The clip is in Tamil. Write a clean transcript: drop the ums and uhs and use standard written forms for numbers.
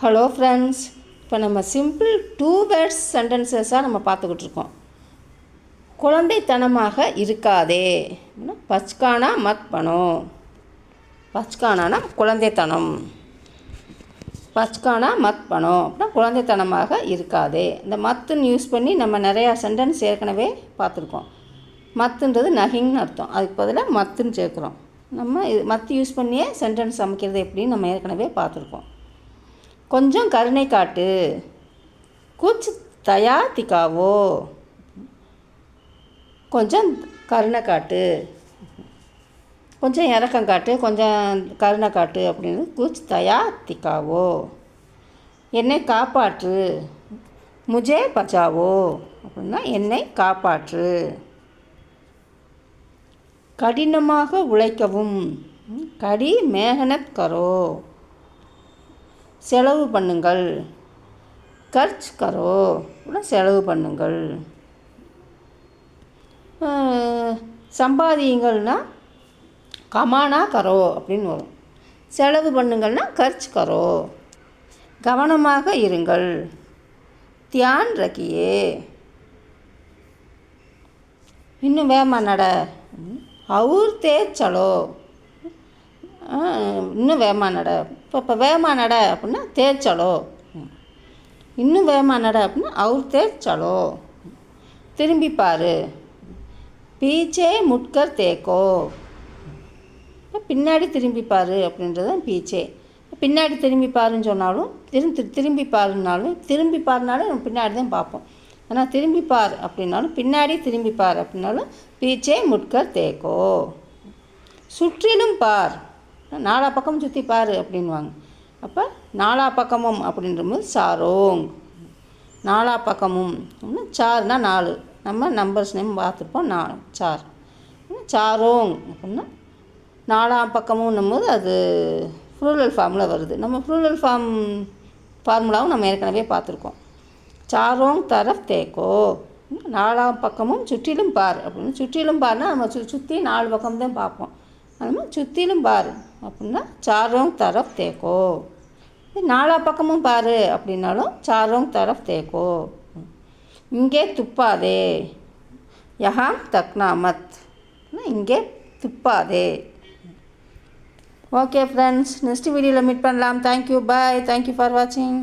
ஹலோ ஃப்ரெண்ட்ஸ், இப்போ நம்ம சிம்பிள் 2 வேர்ட்ஸ் சென்டென்சஸாக நம்ம பார்த்துக்கிட்டு இருக்கோம். குழந்தைத்தனமாக இருக்காதே. பச்கானா மத் பனோ. பச்கானா குழந்தைத்தனம். பச்கானா மத் பனோ அப்படின்னா குழந்தைத்தனமாக இருக்காதே. இந்த மத்துன்னு யூஸ் பண்ணி நம்ம நிறையா சென்டென்ஸ் ஏற்கனவே பார்த்துருக்கோம். மத்துன்றது நகிங்னு அர்த்தம். அதுக்கு பதிலாக மத்துன்னு சேர்க்குறோம். நம்ம மத்து யூஸ் பண்ணியே சென்டென்ஸ் அமைக்கிறது எப்படின்னு நம்ம ஏற்கனவே பார்த்துருக்கோம். கொஞ்சம் கருணை காட்டு. குச் தயா திக்காவோ. கொஞ்சம் கருணை காட்டு, கொஞ்சம் இறக்கம் காட்டு, கொஞ்சம் கருணை காட்டு அப்படின்னு குச் தயா திக்காவோ. என்னை காப்பாற்று. முஜே பச்சாவோ அப்படின்னா என்னை காப்பாற்று. கடினமாக உழைக்கவும். கடி மேகனத் கரோ. செலவு பண்ணுங்கள். கர்ச் கரோ அப்படின்னா செலவு பண்ணுங்கள். சம்பாதியுங்கள்னா கமானா கரோ அப்படின்னு வரும். செலவு பண்ணுங்கள்னா கர்ச் கரோ. கவனமாக இருங்கள். தியான் ரக்கியே. இன்னும் வேகமாக நட. அவுர் தேஜ் சலோ. இன்னும் வேகமாக நட. இப்போ வேகமாக நட அப்படின்னா தேஜ் சலோ. இன்னும் வேகமாக நட அப்படின்னா அவுர் தேஜ் சலோ. திரும்பி பாரு. பீச்சே முட்கர் தேக்கோ. பின்னாடி திரும்பி பாரு அப்படின்றது பீச்சே. பின்னாடி திரும்பி பாருன்னு சொன்னாலும் திரும்பி பாருன்னாலும் நம்ம பின்னாடி தான் பார்ப்போம். ஆனால் திரும்பி பார் அப்படின்னாலும் பின்னாடி திரும்பி பார் அப்படின்னாலும் பீச்சே முட்கர் தேக்கோ. சுற்றிலும் பார். நாலா பக்கமும் சுற்றி பாரு அப்படின்வாங்க. அப்போ நாலா பக்கமும் அப்படின்றபோது சாரோங். நாலா பக்கமும் சார்னா 4. நம்ம நம்பர்ஸ் நேம் பார்த்துருப்போம். சார் சாரோங் அப்படின்னா நாலாம் பக்கமும் போது அது ப்ளூரல் ஃபார்மில் வருது. நம்ம ப்ளூரல் ஃபார்முலாவும் நம்ம ஏற்கனவே பார்த்துருக்கோம். சாரோங் தரஃப் தேக்கோ. நாலாம் பக்கமும் சுற்றிலும் பார் அப்படின்னு. சுற்றிலும் பார்னால் நம்ம சுற்றி 4 பக்கம் தான் பார்ப்போம். அது மாதிரி சுற்றிலும் பார் அப்படின்னா சாரோங் தரஃப் தேக்கோ. நாலா பக்கமும் பாரு அப்படின்னாலும் சாரோங் தரஃப் தேக்கோ. இங்கே துப்பாதே. யஹாம் தக்னா மத். இங்கே துப்பாதே. ஓகே ஃப்ரெண்ட்ஸ், நெக்ஸ்ட் வீடியோவில் மீட் பண்ணலாம். Thank you, bye. தேங்க்யூ ஃபார் வாட்சிங்.